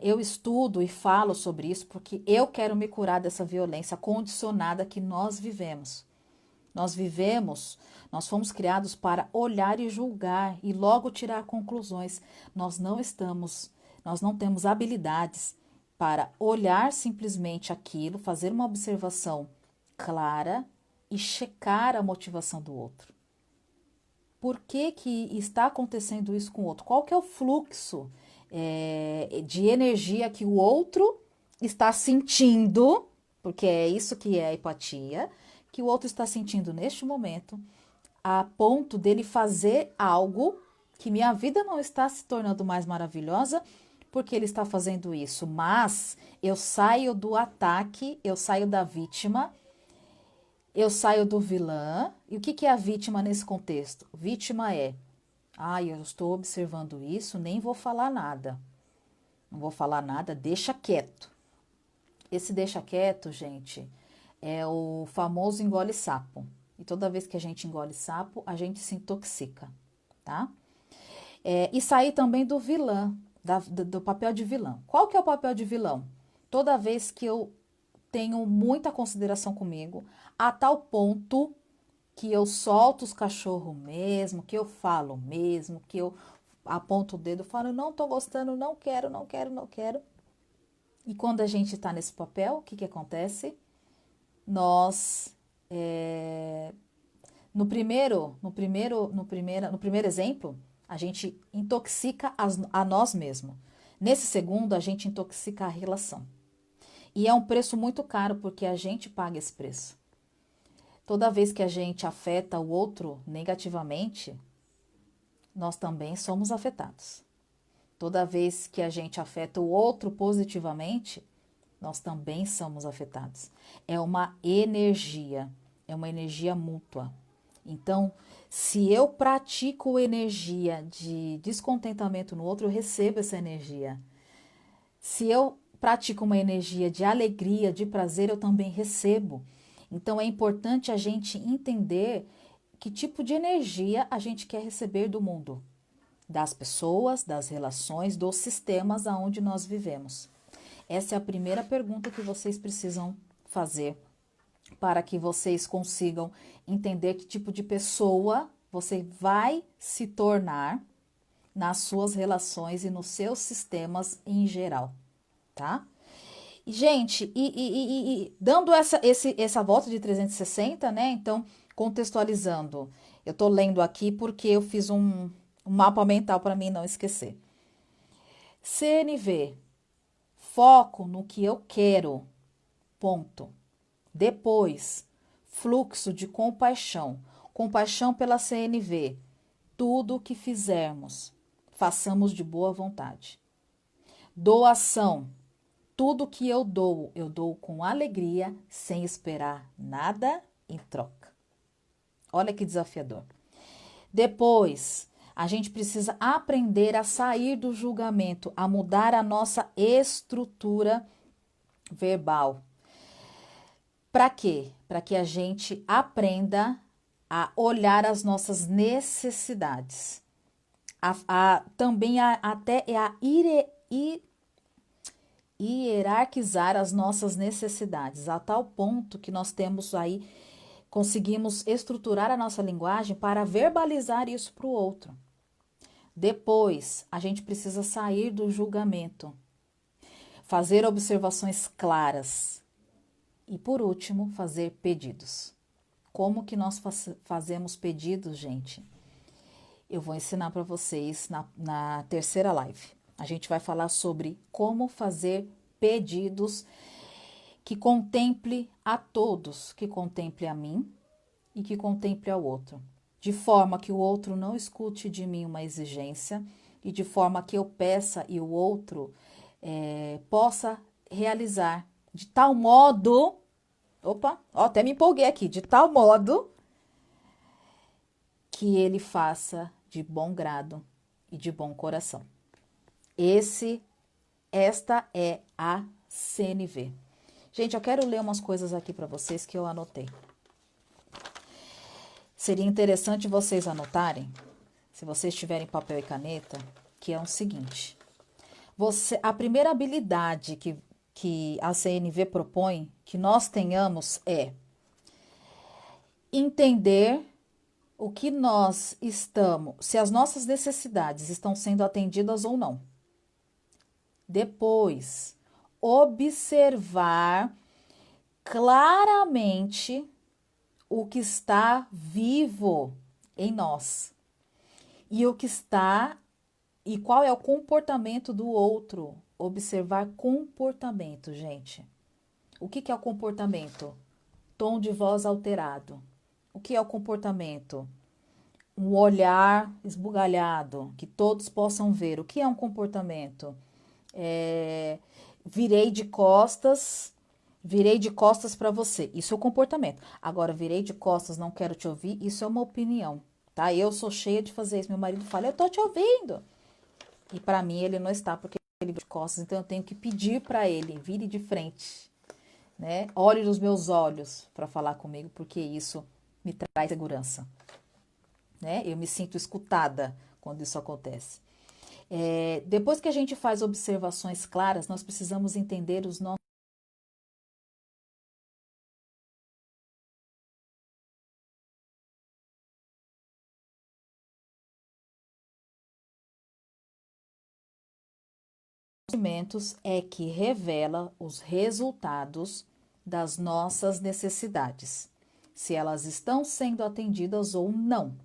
Eu estudo e falo sobre isso porque eu quero me curar dessa violência condicionada que nós vivemos. Nós fomos criados para olhar e julgar e logo tirar conclusões. Nós não temos habilidades para olhar simplesmente aquilo, fazer uma observação clara e checar a motivação do outro. Por que está acontecendo isso com o outro? Qual que é o fluxo de energia que o outro está sentindo? Porque é isso que é a empatia, que o outro está sentindo neste momento, a ponto dele fazer algo que minha vida não está se tornando mais maravilhosa porque ele está fazendo isso. Mas eu saio do ataque, eu saio da vítima Eu saio do vilã. E o que que é a vítima nesse contexto? Vítima é, eu estou observando isso, nem vou falar nada. Não vou falar nada, deixa quieto. Esse deixa quieto, gente, é o famoso engole sapo. E toda vez que a gente engole sapo, a gente se intoxica, tá? E sair também do vilã, do papel de vilã. Qual que é o papel de vilão? Toda vez que eu tenho muita consideração comigo, a tal ponto que eu solto os cachorros mesmo, que eu falo mesmo, que eu aponto o dedo, falo, não tô gostando, não quero, não quero, não quero. E quando a gente tá nesse papel, o que que acontece? Nós, no primeiro exemplo, a gente intoxica a nós mesmos. Nesse segundo, a gente intoxica a relação. E é um preço muito caro porque a gente paga esse preço. Toda vez que a gente afeta o outro negativamente, nós também somos afetados. Toda vez que a gente afeta o outro positivamente, nós também somos afetados. É uma energia mútua. Então, se eu pratico energia de descontentamento no outro, eu recebo essa energia. Se eu pratico uma energia de alegria, de prazer, eu também recebo. Então, é importante a gente entender que tipo de energia a gente quer receber do mundo, das pessoas, das relações, dos sistemas aonde nós vivemos. Essa é a primeira pergunta que vocês precisam fazer para que vocês consigam entender que tipo de pessoa você vai se tornar nas suas relações e nos seus sistemas em geral, tá? E, gente, dando essa volta de 360, né? Então, contextualizando, eu tô lendo aqui porque eu fiz um mapa mental para mim não esquecer. CNV, foco no que eu quero, ponto. Depois, fluxo de compaixão, compaixão pela CNV. Tudo o que fizermos, façamos de boa vontade. Doação, tudo que eu dou com alegria, sem esperar nada em troca. Olha que desafiador. Depois, a gente precisa aprender a sair do julgamento, a mudar a nossa estrutura verbal. Para quê? Para que a gente aprenda a olhar as nossas necessidades. Também até a hierarquizar as nossas necessidades, a tal ponto que nós temos aí, conseguimos estruturar a nossa linguagem para verbalizar isso para o outro. Depois, a gente precisa sair do julgamento, fazer observações claras e, por último, fazer pedidos. Como que nós fazemos pedidos, gente? Eu vou ensinar para vocês na terceira live. A gente vai falar sobre como fazer pedidos que contemple a todos, que contemple a mim e que contemple ao outro. De forma que o outro não escute de mim uma exigência e de forma que eu peça e o outro possa realizar de tal modo... até me empolguei aqui. De tal modo que ele faça de bom grado e de bom coração. Esta é a CNV. Gente, eu quero ler umas coisas aqui para vocês que eu anotei. Seria interessante vocês anotarem, se vocês tiverem papel e caneta, que é o seguinte. A primeira habilidade que a CNV propõe que nós tenhamos é entender o que nós estamos, se as nossas necessidades estão sendo atendidas ou não. Depois, observar claramente o que está vivo em nós e o que está e qual é o comportamento do outro. Observar comportamento, gente. O que é o comportamento? Tom de voz alterado. O que é o comportamento? Um olhar esbugalhado, que todos possam ver. O que é um comportamento? Virei de costas Virei de costas para você. Isso é o comportamento. Agora, virei de costas, não quero te ouvir. Isso é uma opinião, tá? Eu sou cheia de fazer isso. Meu marido fala, eu tô te ouvindo. E para mim ele não está porque ele virou de costas. Então eu tenho que pedir para ele, vire de frente, né? Olhe nos meus olhos para falar comigo, porque isso me traz segurança, né? Eu me sinto escutada quando isso acontece. Depois que a gente faz observações claras, nós precisamos entender os nossos conhecimentos é que revela os resultados das nossas necessidades, se elas estão sendo atendidas ou não.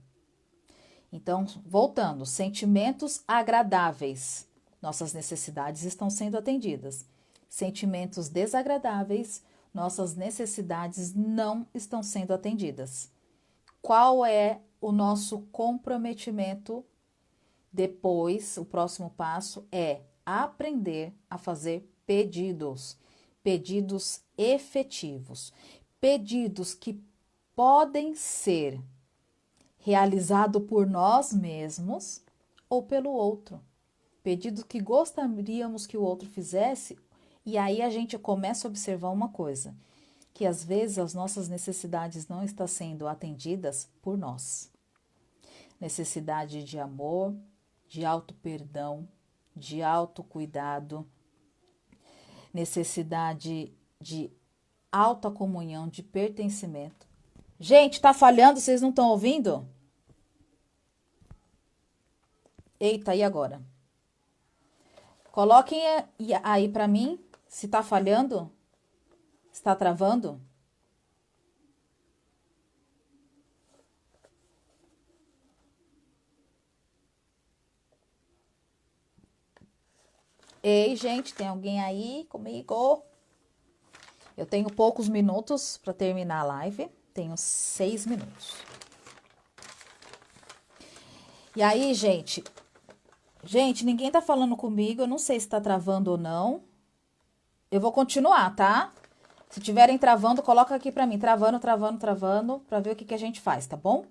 Então, voltando, sentimentos agradáveis, nossas necessidades estão sendo atendidas. Sentimentos desagradáveis, nossas necessidades não estão sendo atendidas. Qual é o nosso comprometimento depois? O próximo passo é aprender a fazer pedidos, pedidos efetivos, pedidos que podem ser realizado por nós mesmos ou pelo outro. Pedido que gostaríamos que o outro fizesse, e aí a gente começa a observar uma coisa, que às vezes as nossas necessidades não estão sendo atendidas por nós. Necessidade de amor, de auto-perdão, de autocuidado, necessidade de alta comunhão, de pertencimento. Gente, tá falhando, vocês não estão ouvindo? Eita, e agora? Coloquem aí para mim se tá falhando, se tá travando. Ei, gente, tem alguém aí comigo? Eu tenho poucos minutos para terminar a live. Tenho 6 minutos. E aí, gente, ninguém tá falando comigo. Eu não sei se tá travando ou não. Eu vou continuar, tá? Se tiverem travando, coloca aqui pra mim. Travando, travando, travando, pra ver o que a gente faz, tá bom?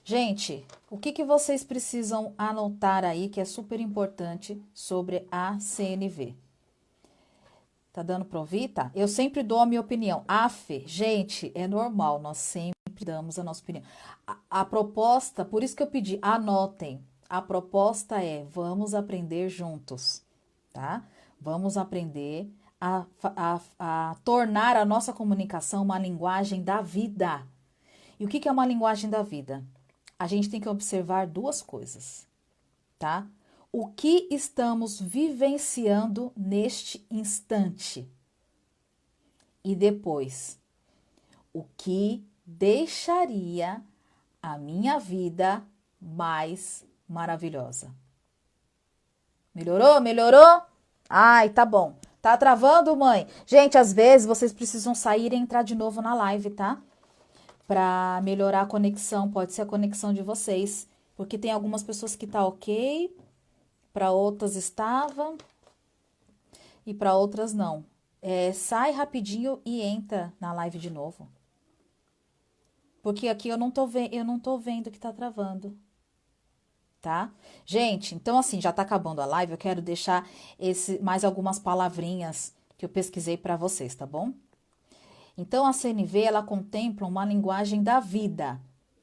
Gente, o que vocês precisam anotar aí que é super importante sobre a CNV? Tá dando pra ouvir? Tá. Eu sempre dou a minha opinião. Gente, é normal, nós sempre damos a nossa opinião. A proposta, por isso que eu pedi, anotem. A proposta é, vamos aprender juntos, tá? Vamos aprender a tornar a nossa comunicação uma linguagem da vida. E o que é uma linguagem da vida? A gente tem que observar duas coisas, tá? O que estamos vivenciando neste instante? E depois, o que deixaria a minha vida mais maravilhosa? Melhorou? Melhorou? Ai, tá bom. Tá travando, mãe? Gente, às vezes vocês precisam sair e entrar de novo na live, tá? Pra melhorar a conexão, pode ser a conexão de vocês, porque tem algumas pessoas que tá ok, para outras estava e para outras não. Sai rapidinho e entra na live de novo. Porque aqui eu não tô vendo que tá travando. Tá? Gente, então assim, já tá acabando a live, eu quero deixar mais algumas palavrinhas que eu pesquisei para vocês, tá bom? Então a CNV, ela contempla uma linguagem da vida.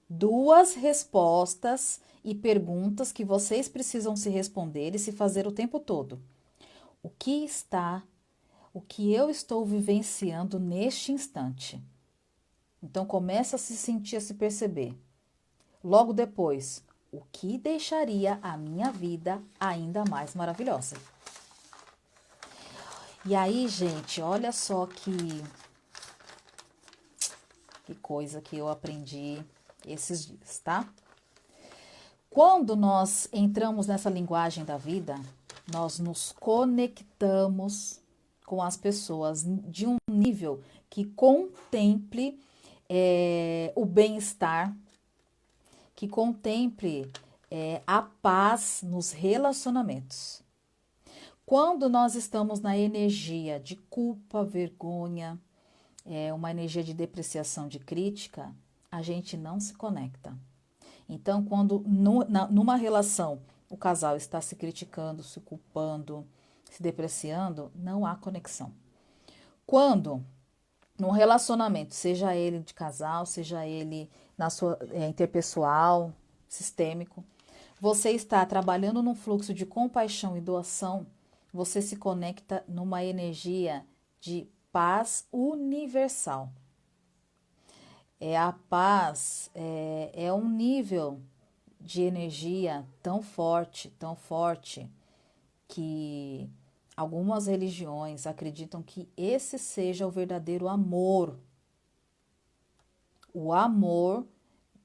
Duas respostas e perguntas que vocês precisam se responder e se fazer o tempo todo. O que eu estou vivenciando neste instante? Então começa a se sentir, a se perceber. Logo depois, o que deixaria a minha vida ainda mais maravilhosa? E aí, gente, olha só que coisa que eu aprendi esses dias, tá? Quando nós entramos nessa linguagem da vida, nós nos conectamos com as pessoas de um nível que contemple o bem-estar, que contemple a paz nos relacionamentos. Quando nós estamos na energia de culpa, vergonha, uma energia de depreciação, de crítica, a gente não se conecta. Então, quando numa relação o casal está se criticando, se culpando, se depreciando, não há conexão. Quando num relacionamento, seja ele de casal, seja ele na sua interpessoal, sistêmico, você está trabalhando num fluxo de compaixão e doação, você se conecta numa energia de paz universal. A paz é um nível de energia tão forte, que algumas religiões acreditam que esse seja o verdadeiro amor. O amor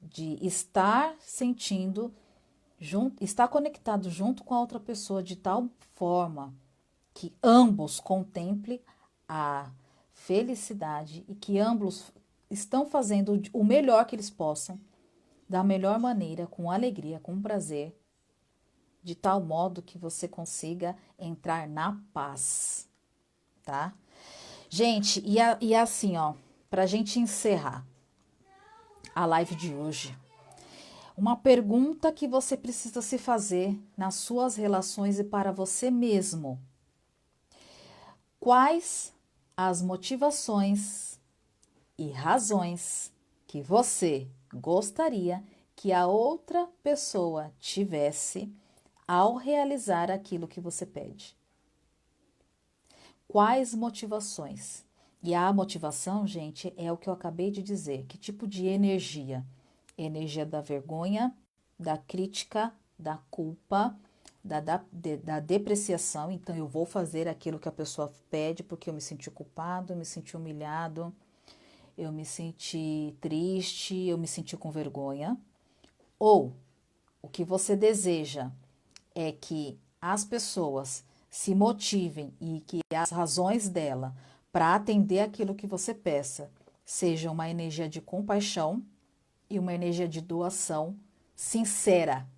de estar sentindo, estar conectado junto com a outra pessoa de tal forma que ambos contemplem a felicidade e que ambos estão fazendo o melhor que eles possam, da melhor maneira, com alegria, com prazer, de tal modo que você consiga entrar na paz, tá? Gente, e assim, ó, pra gente encerrar a live de hoje, uma pergunta que você precisa se fazer nas suas relações e para você mesmo. Quais as motivações e razões que você gostaria que a outra pessoa tivesse ao realizar aquilo que você pede? Quais motivações? E a motivação, gente, é o que eu acabei de dizer. Que tipo de energia? Energia da vergonha, da crítica, da culpa, da depreciação. Então, eu vou fazer aquilo que a pessoa pede porque eu me senti culpado, eu me senti humilhado, eu me senti triste, eu me senti com vergonha. Ou o que você deseja é que as pessoas se motivem e que as razões dela para atender aquilo que você peça seja uma energia de compaixão e uma energia de doação sincera.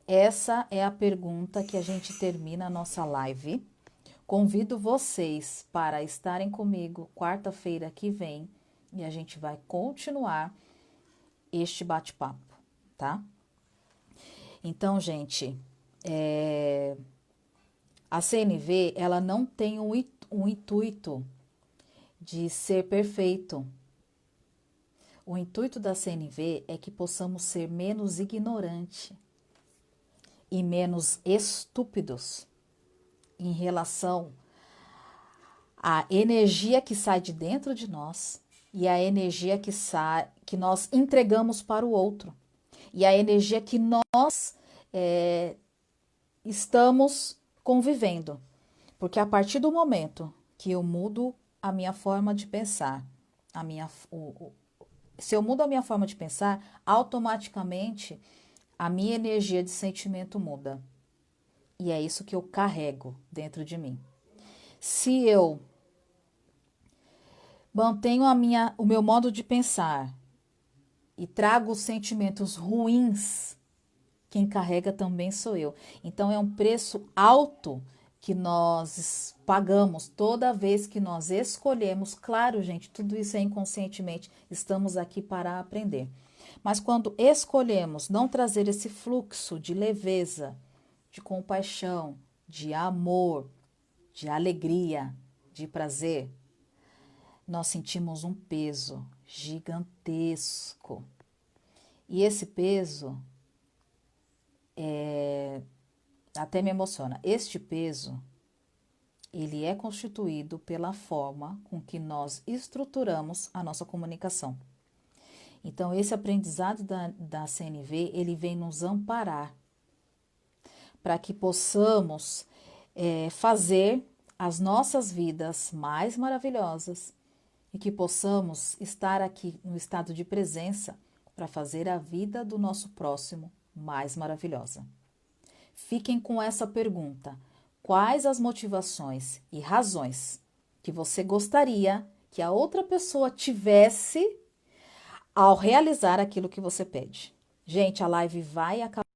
Essa é a pergunta que a gente termina a nossa live. Convido vocês para estarem comigo quarta-feira que vem e a gente vai continuar este bate-papo, tá? Então, gente, a CNV, ela não tem um intuito de ser perfeito. O intuito da CNV é que possamos ser menos ignorantes e menos estúpidos em relação à energia que sai de dentro de nós e a energia que nós entregamos para o outro. E a energia que nós estamos convivendo. Porque a partir do momento que eu mudo a minha forma de pensar, se eu mudo a minha forma de pensar, automaticamente a minha energia de sentimento muda. E é isso que eu carrego dentro de mim. Se eu mantenho o meu modo de pensar e trago sentimentos ruins, quem carrega também sou eu. Então é um preço alto que nós pagamos toda vez que nós escolhemos. Claro, gente, tudo isso é inconscientemente, estamos aqui para aprender. Mas quando escolhemos não trazer esse fluxo de leveza, de compaixão, de amor, de alegria, de prazer, nós sentimos um peso gigantesco. E esse peso até me emociona. Este peso, ele é constituído pela forma com que nós estruturamos a nossa comunicação. Então, esse aprendizado da CNV, ele vem nos amparar para que possamos fazer as nossas vidas mais maravilhosas e que possamos estar aqui no estado de presença para fazer a vida do nosso próximo mais maravilhosa. Fiquem com essa pergunta: quais as motivações e razões que você gostaria que a outra pessoa tivesse ao realizar aquilo que você pede? Gente, a live vai acabar.